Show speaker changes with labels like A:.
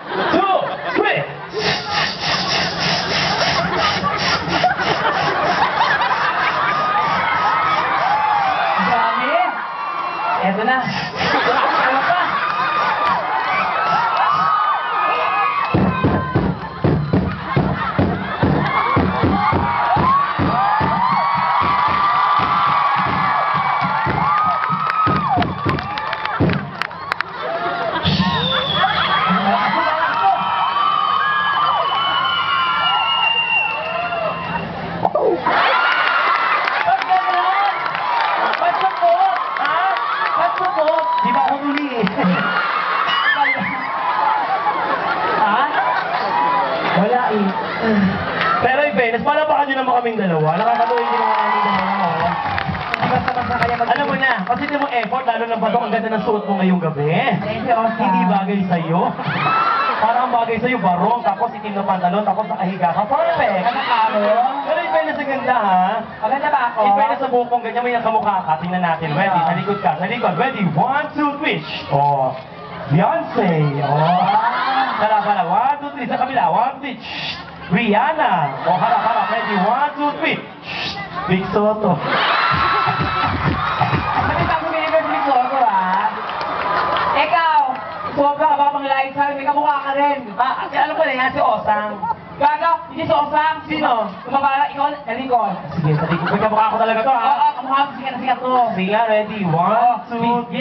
A: 2, 3!
B: Dami! Eto na. Ano pa?
A: Di ba ako muli eh? Ha? Wala eh. Pero in fairness, palapakan nyo naman kaming dalawa. Nakakatuloy din naman kaming dalawa.
B: Basta-basta kaya mag-
A: Alam mo na, kasi di mo effort, lalo na bato, ang ganda ng suot mo ngayong gabi.
B: Thank you, Oscar.
A: Hindi bagay sa'yo. Parang bagay sa'yo, barong, tapos itim na pantalon, tapos nakahiga ka. Perfect!
B: Ano ka mo?
A: Pero in fairness, ang ganda ha.
B: Maganda ba ako?
A: In fairness sa buhok kong ganyan, may nakamukha ka. Tingnan natin. Ready? Sa likod ka. Sa likod. Ready? 1, 2, 3. Oh. Beyonce. Oh. Pala. 1, 2, 3. Sa kabila. 1, 2, 3. Rihanna. Oh, harap. Ready? 1, 2, 3. Big Soto.
B: Bakit ako binibig ni Soto, ha? Ikaw, sobra ka ba pang lahat sa'yo? May kamukha ka rin.
A: Alam ko na yan, si Osang.
B: Gaga, hindi si Osang.
A: Sino?
B: Tumabala, ikaw, nalikod.
A: Sige, sa likod. May kamukha ko talaga to, ha?
B: Oo, kamukha ko, sikat to.
A: Sige, ready? 1, 2, 3.